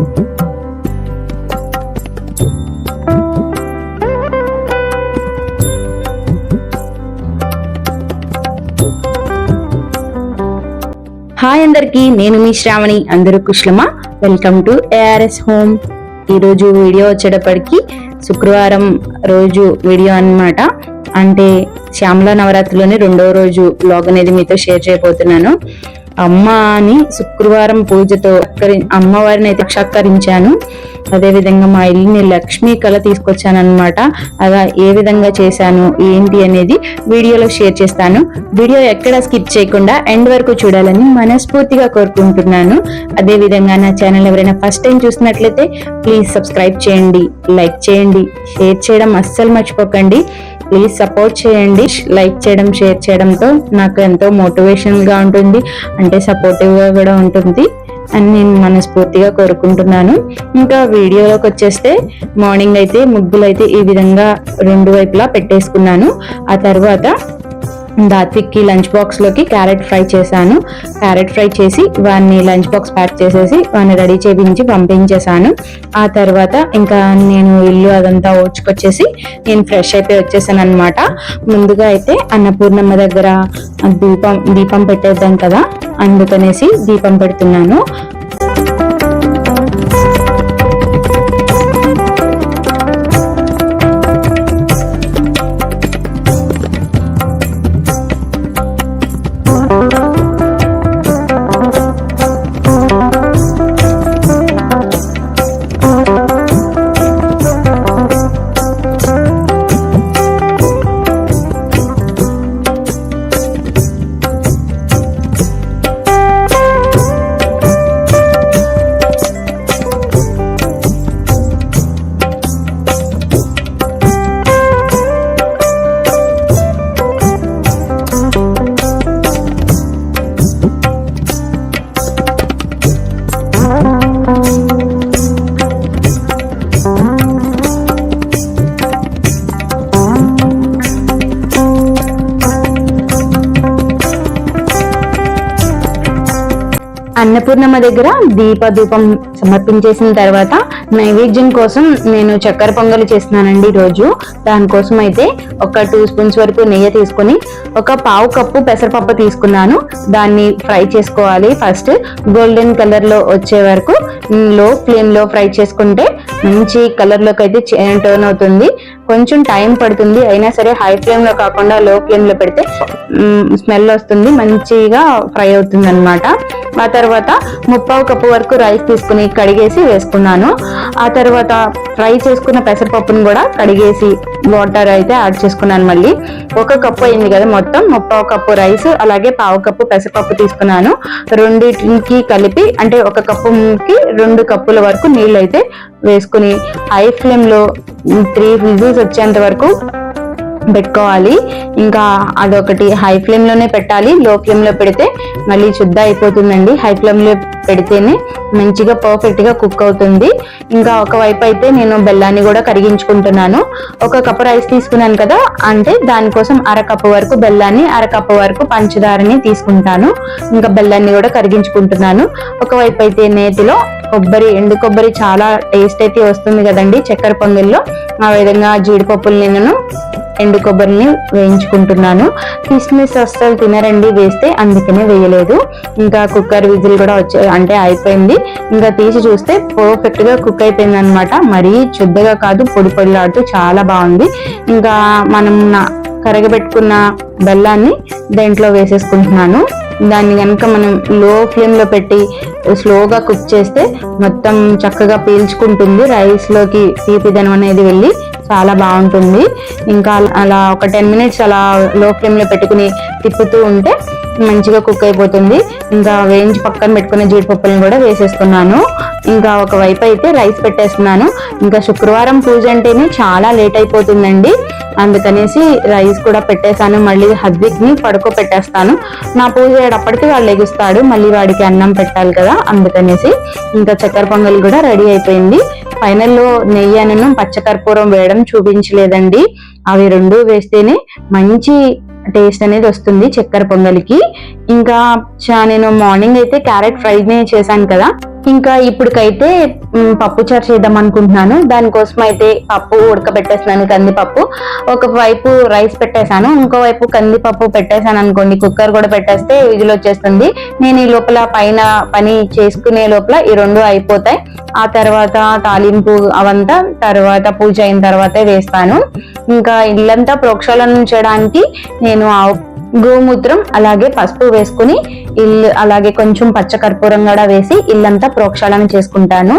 Hi అందరికి, నేను మీ శ్రావణి. అందరూ కుశలమా? Welcome to ARS home. ఈరోజు వీడియో వచ్చేటప్పటికి శుక్రవారం రోజు వీడియో అన్నమాట. అంటే శ్యామల నవరాత్రిలోని 2వ రోజు బ్లాగ్ అనేది మీతో షేర్ చేయబోతున్నాను. అమ్మని శుక్రవారం పూజతో అమ్మవారిని అయితే సాక్షాత్కరించాను. అదేవిధంగా మా ఇల్లుని లక్ష్మీ కళ తీసుకొచ్చాను అనమాట. అలా ఏ విధంగా చేశాను ఏంటి అనేది వీడియోలో షేర్ చేస్తాను. వీడియో ఎక్కడ స్కిప్ చేయకుండా ఎండ్ వరకు చూడాలని మనస్ఫూర్తిగా కోరుకుంటున్నాను. అదేవిధంగా నా ఛానల్ ఎవరైనా ఫస్ట్ టైం చూసినట్లయితే ప్లీజ్ సబ్స్క్రైబ్ చేయండి, లైక్ చేయండి, షేర్ చేయడం అస్సలు మర్చిపోకండి. ప్లీజ్ సపోర్ట్ చేయండి. లైక్ చేయడం, షేర్ చేయడంతో నాకు ఎంతో మోటివేషన్ గా ఉంటుంది, అంటే సపోర్టివ్ గా కూడా ఉంటుంది అని నేను మనస్ఫూర్తిగా కోరుకుంటున్నాను. ఇంకా వీడియోలోకి వచ్చేస్తే మార్నింగ్ అయితే ముగ్గులు అయితే ఈ విధంగా 2 వైపులా పెట్టేసుకున్నాను. ఆ తర్వాత దాత్విక్కి లంచ్ బాక్స్ లోకి క్యారెట్ ఫ్రై చేశాను. క్యారెట్ ఫ్రై చేసి వాడిని లంచ్ బాక్స్ ప్యాక్ చేసేసి వాడిని రెడీ చేయించి పంపించేశాను. ఆ తర్వాత ఇంకా నేను ఇల్లు అదంతా ఓడ్చుకొచ్చేసి నేను ఫ్రెష్ అయిపోయి వచ్చేసాను అనమాట. ముందుగా అయితే అన్నపూర్ణమ్మ దగ్గర దీపం పెట్టేద్దాం కదా, అందుకనేసి దీపం పెడుతున్నాను. అన్నపూర్ణమ్మ దగ్గర దీపధూపం సమర్పించేసిన తర్వాత నైవేద్యం కోసం నేను చక్కెర పొంగలి చేస్తున్నానండి రోజు. దానికోసం అయితే ఒక 2 స్పూన్స్ వరకు నెయ్యి తీసుకుని ఒక 1/2 కప్పు పెసరపప్పు తీసుకున్నాను. దాన్ని ఫ్రై చేసుకోవాలి. ఫస్ట్ గోల్డెన్ కలర్ లో వచ్చే వరకు లో ఫ్లేమ్ లో ఫ్రై చేసుకుంటే మంచి కలర్ లోకి అయితే టర్న్ అవుతుంది. కొంచెం టైం పడుతుంది, అయినా సరే హై ఫ్లేమ్ లో కాకుండా లో ఫ్లేమ్ లో పెడితే స్మెల్ వస్తుంది, మంచిగా ఫ్రై అవుతుంది అనమాట. ఆ తర్వాత 1/2 కప్పు వరకు రైస్ తీసుకుని కడిగేసి వేసుకున్నాను. ఆ తర్వాత ఫ్రై చేసుకున్న పెసరపప్పును కూడా కడిగేసి వాటర్ అయితే యాడ్ చేసుకున్నాను. మళ్ళీ 1 కప్పు అయింది కదా, మొత్తం 1/2 కప్పు రైస్ అలాగే 1/2 కప్పు పెసరపప్పు తీసుకున్నాను. రెండింటికి కలిపి అంటే 1 కప్పుకి 2 కప్పుల వరకు నీళ్ళు అయితే వేసుకుని హై ఫ్లేమ్ లో 3 విజిల్స్ వచ్చేంత వరకు పెట్టుకోవాలి. ఇంకా అదొకటి హై ఫ్లేమ్ లోనే పెట్టాలి, లో ఫ్లేమ్ లో పెడితే మళ్ళీ శుద్ధ అయిపోతుందండి. హై ఫ్లేమ్ లో పెడితేనే మంచిగా పర్ఫెక్ట్ గా కుక్ అవుతుంది. ఇంకా ఒకవైపు అయితే నేను బెల్లాన్ని కూడా కరిగించుకుంటున్నాను. 1 కప్పు రైస్ తీసుకున్నాను కదా, అంటే దానికోసం 1/2 కప్పు వరకు బెల్లాన్ని, 1/2 కప్పు వరకు పంచదారని తీసుకుంటాను. ఇంకా బెల్లాన్ని కూడా కరిగించుకుంటున్నాను. ఒకవైపు అయితే నేతిలో ఎండు కొబ్బరి చాలా టేస్ట్ అయితే వస్తుంది కదండి చక్కెర పొంగల్లో. ఆ విధంగా జీడిపప్పుల్ని నేను ఎండు కొబ్బరిని వేయించుకుంటున్నాను. కిస్మిస్ అస్సలు తినరండి వేస్తే, అందుకనే వేయలేదు. ఇంకా కుక్కర్ విజిల్ కూడా అంటే అయిపోయింది. ఇంకా తీసి చూస్తే పర్ఫెక్ట్ గా కుక్ అయిపోయింది అనమాట. మరీ చుద్దగా కాదు, పొడి పొడిలాడుతూ చాలా బాగుంది. ఇంకా మనం కరగబెట్టుకున్న బెల్లాన్ని దేంట్లో వేసేసుకుంటున్నాను. దాన్ని కనుక మనం లో ఫ్లేమ్ లో పెట్టి స్లోగా కుక్ చేస్తే మొత్తం చక్కగా పీల్చుకుంటుంది. రైస్ లోకి తీపిదనం అనేది వెళ్ళి చాలా బాగుంటుంది. ఇంకా అలా ఒక 10 మినిట్స్ అలా లో ఫ్లేమ్ లో పెట్టుకుని తిప్పుతూ ఉంటే మంచిగా కుక్ అయిపోతుంది. ఇంకా వేయించి పక్కన పెట్టుకునే జీడిపప్పులను కూడా వేసేస్తున్నాను. ఇంకా ఒకవైపు అయితే రైస్ పెట్టేస్తున్నాను. ఇంకా శుక్రవారం పూజ అంటేనే చాలా లేట్ అయిపోతుందండి, అందుకనేసి రైస్ కూడా పెట్టేశాను. మళ్ళీ హద్విక్ ని పడుకోబెట్టేస్తాను. నా పూజ అయ్యేటప్పటికి వాడు లెగుస్తాడు, మళ్ళీ వాడికి అన్నం పెట్టాలి కదా, అందుకనేసి. ఇంకా చక్కెర పొంగల్ కూడా రెడీ అయిపోయింది. ఫైనల్లో నెయ్యి అన్నం పచ్చకర్పూరం వేయడం చూపించలేదండి. అవి 2 వేస్తేనే మంచి టేస్ట్ అనేది వస్తుంది చక్కెర పొంగలికి. ఇంకా నేను మార్నింగ్ అయితే క్యారెట్ ఫ్రై చేశాను కదా, ఇంకా ఇప్పటికైతే పప్పుచారు చేద్దాం అనుకుంటున్నాను. దానికోసం అయితే పప్పు ఉడకబెట్టేస్తున్నాను, కందిపప్పు. ఒకవైపు రైస్ పెట్టేశాను, ఇంకోవైపు కందిపప్పు పెట్టేశాను అనుకోండి, కుక్కర్ కూడా పెట్టేస్తే విజిల్ వచ్చేస్తుంది. నేను ఈ లోపల పైన పని చేసుకునే లోపల ఈ రెండు అయిపోతాయి. ఆ తర్వాత తాలింపు అవంతా తర్వాత పూజ అయిన తర్వాతే వేస్తాను. ఇంకా ఇల్లంతా ప్రోక్షాళన చేయడానికి నేను గోమూత్రం అలాగే పసుపు వేసుకుని అలాగే కొంచెం పచ్చకర్పూరం కూడా వేసి ఇల్లంతా ప్రోక్షాళన చేసుకుంటాను.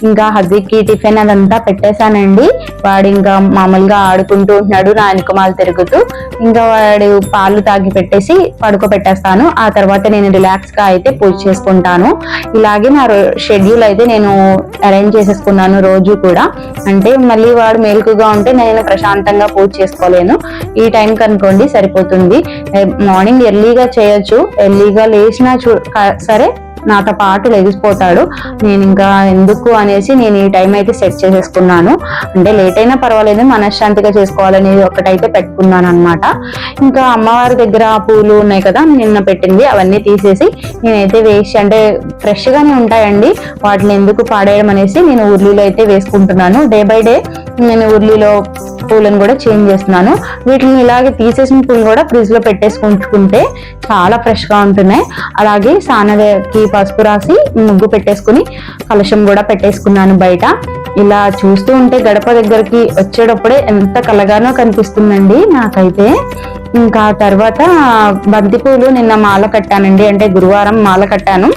ఇంకా హజీకి టిఫిన్ అదంతా పెట్టేశానండి. వాడు ఇంకా మామూలుగా ఆడుకుంటూ ఉంటున్నాడు, నా వెనుకమాలు తిరుగుతూ. ఇంకా వాడు పాలు తాగి పెట్టేసి పడుకోబెట్టేస్తాను. ఆ తర్వాత నేను రిలాక్స్ గా అయితే పూజ చేసుకుంటాను. ఇలాగే నా షెడ్యూల్ అయితే నేను అరేంజ్ చేసేసుకున్నాను రోజు కూడా. అంటే మళ్ళీ వాడు మేలుకుగా ఉంటే నేను ప్రశాంతంగా పూజ చేసుకోలేను. ఈ టైంకి అనుకోండి సరిపోతుంది. మార్నింగ్ ఎర్లీగా చేయొచ్చు, ఎర్లీగా లేచినా సరే నాతో పాటు లెగిసిపోతాడు. నేను ఇంకా ఎందుకు అనేసి నేను ఈ టైం అయితే సెట్ చేసేసుకున్నాను. అంటే లేట్ అయినా పర్వాలేదు, మనశ్శాంతిగా చేసుకోవాలనేది ఒకటైతే పెట్టుకున్నాను అనమాట. ఇంకా అమ్మవారి దగ్గర పూలు ఉన్నాయి కదా నిన్న పెట్టింది, అవన్నీ తీసేసి నేనైతే వేసి, అంటే ఫ్రెష్ గానే ఉంటాయండి, వాటిని ఎందుకు పాడేయడం అనేసి నేను ఉర్లీలో అయితే వేసుకుంటున్నాను. డే బై డే నేను ఉర్లీలో పూలను కూడా చేంజ్ చేస్తున్నాను. వీటిని ఇలాగే తీసేసిన పూలు కూడా ఫ్రిడ్జ్ లో పెట్టేసుకుంటే చాలా ఫ్రెష్ గా ఉంటున్నాయి. అలాగే సానకి పసుపు రాసి ముగ్గు పెట్టేసుకుని కలశం కూడా పెట్టేసుకున్నాను బయట. ఇలా చూస్తూ ఉంటే గడప దగ్గరికి వచ్చేటప్పుడే ఎంత కలగానో కనిపిస్తుందండి నాకైతే. ఇంకా తర్వాత బంతిపూలు నిన్న మాల కట్టానండి, అంటే గురువారం మాల కట్టాను.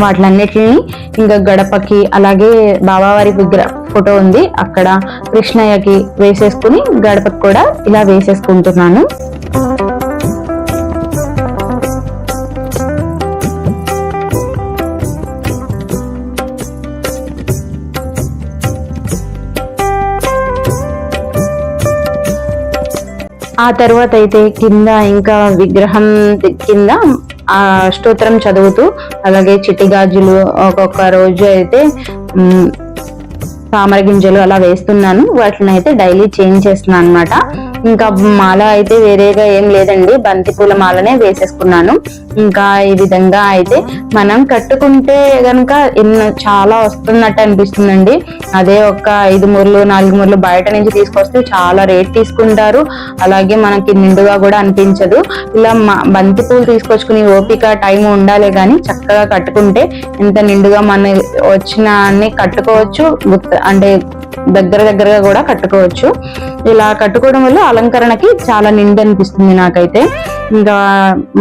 వాటిలన్నిటిని ఇంకా గడపకి, అలాగే బాబావారి విగ్రహ ఫోటో ఉంది అక్కడ కృష్ణయ్యకి వేసేసుకుని గడపకి కూడా ఇలా వేసేసుకుంటున్నాను. ఆ తర్వాత అయితే కింద ఇంకా విగ్రహం కింద స్తోత్రం చదువుతూ, అలాగే చిట్టి గాజులు ఒక్కొక్క రోజు అయితే తామర గింజలు అలా వేస్తున్నాను. వాటిని అయితే డైలీ చేంజ్ చేస్తున్నాను అనమాట. ఇంకా మాల అయితే వేరేగా ఏం లేదండి, బంతిపూల మాలనే వేసేసుకున్నాను. ఇంకా ఈ విధంగా అయితే మనం కట్టుకుంటే గనుక చాలా వస్తున్నట్టు అనిపిస్తుందండి. అదే ఒక 5 మూరలు 4 మూరలు బయట నుంచి తీసుకొస్తే చాలా రేట్ తీసుకుంటారు, అలాగే మనకి నిండుగా కూడా అనిపించదు. ఇలా బంతిపూలు తీసుకొచ్చుకుని ఓపిక టైం ఉండాలి కానీ చక్కగా కట్టుకుంటే ఎంత నిండుగా మన వచ్చిన అన్ని కట్టుకోవచ్చు, అంటే దగ్గరగా కూడా కట్టుకోవచ్చు. ఇలా కట్టుకోవడం వల్ల అలంకరణకి చాలా నిండు అనిపిస్తుంది నాకైతే. ఇంకా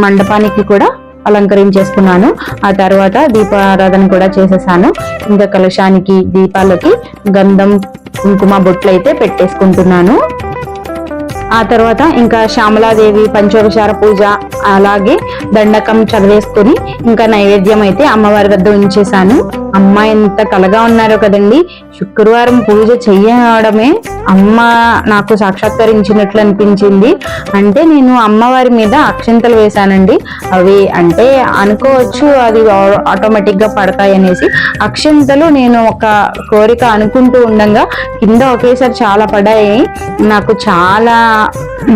మండపానికి కూడా అలంకరించేసుకున్నాను. ఆ తర్వాత దీపారాధన కూడా చేసేసాను. ఇంకా కలశానికి దీపాలకి గంధం కుంకుమ బొట్లు అయితే పెట్టేసుకుంటున్నాను. ఆ తర్వాత ఇంకా శ్యామలాదేవి పంచోపచార పూజ, అలాగే దండకం చదివేసుకొని ఇంకా నైవేద్యం అయితే అమ్మవారి వద్ద ఉంచేశాను. అమ్మ ఎంత కలగా ఉన్నారో కదండి. శుక్రవారం పూజ చెయ్యడమే అమ్మ నాకు సాక్షాత్కరించినట్లు అనిపించింది. అంటే నేను అమ్మవారి మీద అక్షంతలు వేశానండి. అవి అంటే అనుకోవచ్చు అది ఆటోమేటిక్ గా పడతాయి అనేసి. అక్షంతలు నేను ఒక కోరిక అనుకుంటూ ఉండగా కింద ఒకేసారి చాలా పడ్డాయి. నాకు చాలా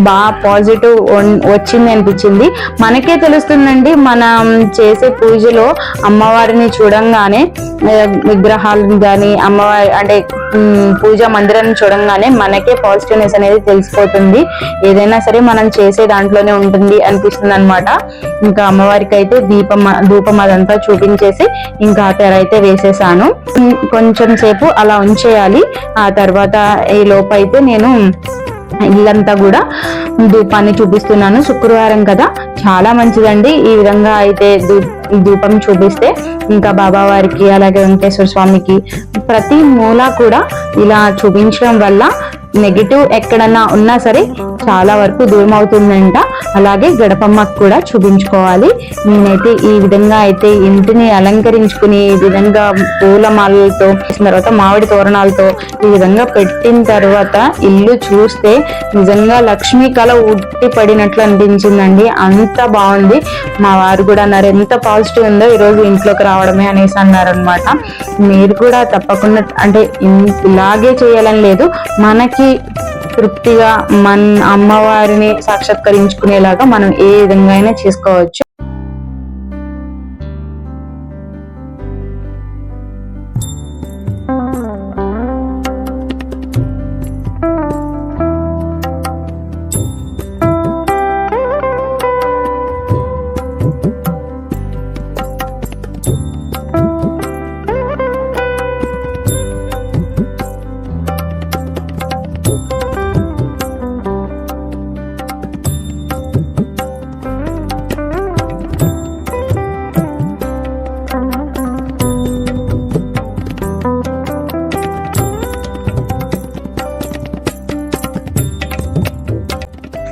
బాగా పాజిటివ్ వచ్చింది అనిపించింది. మనకే తెలుస్తుందండి, మనం చేసే పూజలో అమ్మవారిని చూడంగానే, విగ్రహాలను కానీ అమ్మవారి అంటే పూజా మందిరాన్ని చూడంగానే మనకే పాజిటివ్నెస్ అనేది తెలిసిపోతుంది. ఏదైనా సరే మనం చేసే దాంట్లోనే ఉంటుంది అనిపిస్తుంది అనమాట. ఇంకా అమ్మవారికి అయితే ధూపం అదంతా చూపించేసి ఇంకా తెర అయితే వేసేసాను. కొంచెం సేపు అలా ఉంచేయాలి. ఆ తర్వాత ఈ లోపైతే నేను ఇల్లంతా కూడా ధూపాన్ని చూపిస్తున్నాను. శుక్రవారం కదా, చాలా మంచిదండి ఈ విధంగా అయితే ధూపం చూపిస్తే. ఇంకా బాబావారికి అలాగే వెంకటేశ్వర స్వామికి ప్రతి మూల కూడా ఇలా చూపించడం వల్ల నెగిటివ్ ఎక్కడన్నా ఉన్నా సరే చాలా వరకు దూరం అవుతుందంట. అలాగే గడపమ్మకు కూడా చూపించుకోవాలి. నేనైతే ఈ విధంగా అయితే ఇంటిని అలంకరించుకుని ఈ విధంగా పూల మాలలతో, తర్వాత మామిడి తోరణాలతో ఈ విధంగా పెట్టిన తర్వాత ఇల్లు చూస్తే నిజంగా లక్ష్మీ కళ ఉట్టి పడినట్లు అనిపించిందండి. అంత బాగుంది. మా వారు కూడా అన్నారు ఎంత పాజిటివ్ ఉందో ఈరోజు ఇంట్లోకి రావడమే అనేసి అన్నారనమాట. మీరు కూడా తప్పకుండా, అంటే ఇలాగే చేయాలని లేదు, మనకి తృప్తిగా మన అమ్మవారిని సాక్షాత్కరించుకునేలాగా మనం ఏ విధంగా అయినా చేసుకోవచ్చు.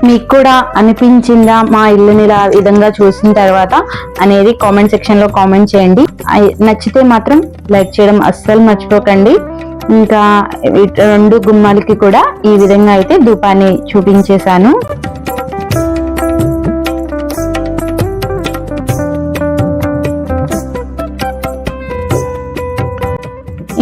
మీకు కూడా అనిపించిందా మా ఇల్లుని ఇలా విధంగా చూసిన తర్వాత అనేది కామెంట్ సెక్షన్ లో కామెంట్ చేయండి. నచ్చితే మాత్రం లైక్ చేయడం అస్సలు మర్చిపోకండి. ఇంకా 2 గుమ్మాలకి కూడా ఈ విధంగా అయితే ధూపాన్ని చూపించేశాను.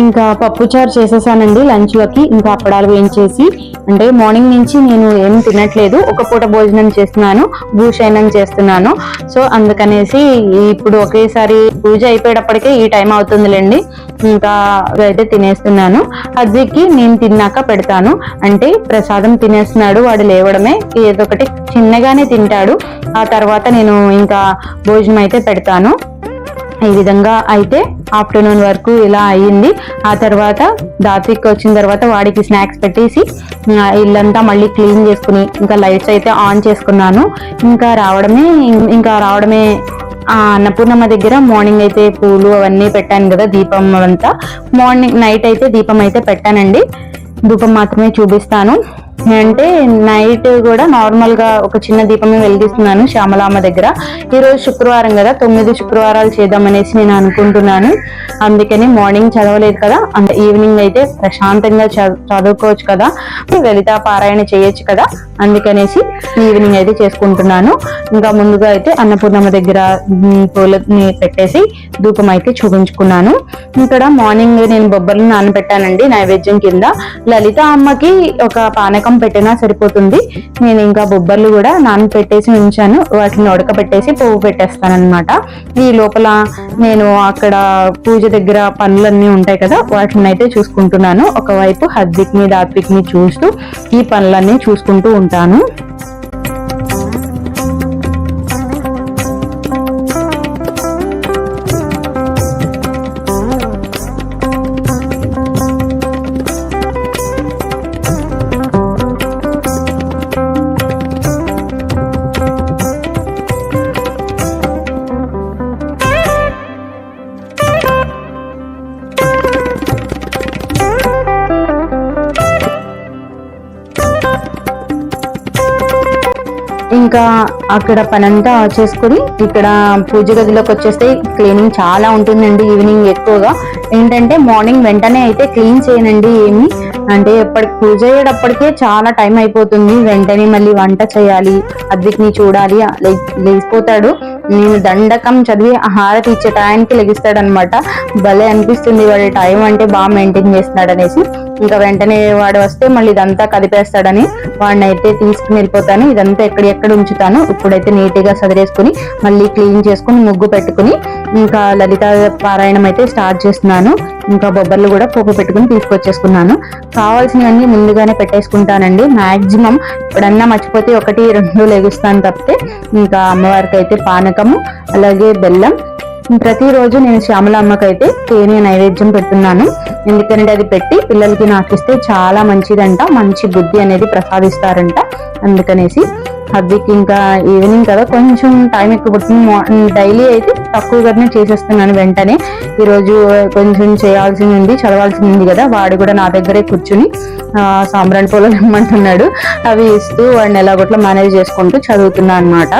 ఇంకా పప్పుచారు చేసేసానండి లంచ్ లోకి. ఇంకా అప్పడాలు వేయించేసి, అంటే మార్నింగ్ నుంచి నేను ఏం తినట్లేదు, ఒక పూట భోజనం చేస్తున్నాను, భూషయనం చేస్తున్నాను. సో అందుకనేసి ఇప్పుడు ఒకేసారి పూజ అయిపోయేటప్పటికే ఈ టైం అవుతుందిలేండి. ఇంకా అయితే తినేస్తున్నాను. హజ్జీకి నేను తిన్నాక పెడతాను, అంటే ప్రసాదం తినేస్తున్నాడు, వాడు లేవడమే ఏదో ఒకటి చిన్నగానే తింటాడు. ఆ తర్వాత నేను ఇంకా భోజనం అయితే పెడతాను. ఈ విధంగా అయితే ఆఫ్టర్నూన్ వరకు ఇలా అయ్యింది. ఆ తర్వాత దాత్విక్ వచ్చిన తర్వాత వాడికి స్నాక్స్ పెట్టేసి ఇల్లంతా మళ్ళీ క్లీన్ చేసుకుని ఇంకా లైట్స్ అయితే ఆన్ చేసుకున్నాను. ఇంకా రావడమే అన్నపూర్ణమ్మ దగ్గర మార్నింగ్ అయితే పూలు అవన్నీ పెట్టాను కదా, దీపం అంతా. నైట్ అయితే దీపం అయితే పెట్టానండి. ధూపం మాత్రమే చూపిస్తాను. అంటే నైట్ కూడా నార్మల్ గా ఒక చిన్న దీపమే వెలిగిస్తున్నాను శ్యామలామ్మ దగ్గర. ఈరోజు శుక్రవారం కదా, 9 శుక్రవారాలు చేద్దామనేసి నేను అనుకుంటున్నాను. అందుకని మార్నింగ్ చదవలేదు కదా, అంటే ఈవినింగ్ అయితే ప్రశాంతంగా చదువుకోవచ్చు కదా, లలితా పారాయణ చేయొచ్చు కదా, అందుకనేసి ఈవినింగ్ అయితే చేసుకుంటున్నాను. ఇంకా ముందుగా అయితే అన్నపూర్ణమ్మ దగ్గర పూలని పెట్టేసి ధూపం అయితే చూపించుకున్నాను. ఇక్కడ మార్నింగ్ నేను బొబ్బర్లు నానబెట్టానండి నైవేద్యం కింద. లలిత అమ్మకి ఒక పానకం పెట్టినా సరిపోతుంది. నేను ఇంకా బొబ్బర్లు కూడా నానబెట్టేసి ఉంచాను, వాటిని ఉడకబెట్టేసి పువ్వు పెట్టేస్తాను అనమాట. ఈ లోపల నేను అక్కడ పూజ దగ్గర పనులన్నీ ఉంటాయి కదా, వాటిని అయితే చూసుకుంటున్నాను. ఒకవైపు హద్దిక్ ని దాత్విక్ ని చూస్తూ ఈ పనులన్నీ చూసుకుంటూ ఉంటాను. ఇంకా అక్కడ పనంతా చేసుకుని ఇక్కడ పూజ గదిలోకి వచ్చేస్తే క్లీనింగ్ చాలా ఉంటుందండి. ఈవినింగ్ ఎక్కువగా ఏంటంటే మార్నింగ్ వెంటనే అయితే క్లీన్ చేయనండి ఏమి, అంటే పూజ అయ్యేటప్పటికే చాలా టైం అయిపోతుంది. వెంటనే మళ్ళీ వంట చేయాలి, అద్విక్ని చూడాలి, లేచిపోతాడు. నేను దండకం చదివి హారతి ఇచ్చే టైంకి లెగిస్తాడు అనమాట. భలే అనిపిస్తుంది, వాడి టైం అంటే బాగా మెయింటైన్ చేస్తున్నాడు అనేసి. ఇంకా వెంటనే వాడు వస్తే మళ్ళీ ఇదంతా కదిపేస్తాడని వాడిని అయితే తీసుకుని వెళ్ళిపోతాను. ఇదంతా ఎక్కడ ఉంచుతాను. ఇప్పుడైతే నీట్ గా సదిరేసుకుని మళ్ళీ క్లీన్ చేసుకుని ముగ్గు పెట్టుకుని ఇంకా లలిత పారాయణం అయితే స్టార్ట్ చేస్తున్నాను. ఇంకా బొబ్బర్లు కూడా పోపు పెట్టుకుని తీసుకొచ్చేసుకున్నాను. కావాల్సినవన్నీ ముందుగానే పెట్టేసుకుంటానండి. మాక్సిమం ఎప్పుడన్నా మర్చిపోతే 1-2 లెగుస్తాను తప్పితే. ఇంకా అమ్మవారికి అయితే పానకము అలాగే బెల్లం, ప్రతిరోజు నేను శ్యామలమ్మకైతే తేనె నైవేద్యం పెడుతున్నాను. ఎందుకంటే అది పెట్టి పిల్లలకి నాకిస్తే చాలా మంచిదంట, మంచి బుద్ధి అనేది ప్రసాదిస్తారంట. అందుకనేసి హబ్బీకి ఇంకా ఈవినింగ్ కదా కొంచెం టైం ఎక్కువ పడుతుంది. డైలీ అయితే తక్కువగానే చేసేస్తున్నాను వెంటనే. ఈరోజు కొంచెం చేయాల్సింది ఉంది, చదవాల్సింది ఉంది కదా, వాడు కూడా నా దగ్గరే కూర్చుని సాంబ్రాణి పూలు ఇమ్మంటున్నాడు. అవి ఇస్తూ వాడిని ఎలాగోట్లా మేనేజ్ చేసుకుంటూ చదువుతున్నా అనమాట.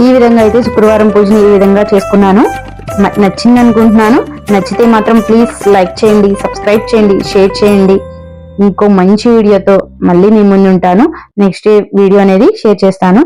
ఈ విధంగా అయితే శుక్రవారం పూజని ఈ విధంగా చేసుకున్నాను. నచ్చింది అనుకుంటున్నాను. నచ్చితే మాత్రం ప్లీజ్ లైక్ చేయండి, సబ్స్క్రైబ్ చేయండి, షేర్ చేయండి. ఇంకో మంచి వీడియోతో మళ్ళీ మీ ముందు ఉంటాను. నెక్స్ట్ వీడియో అనేది షేర్ చేస్తాను.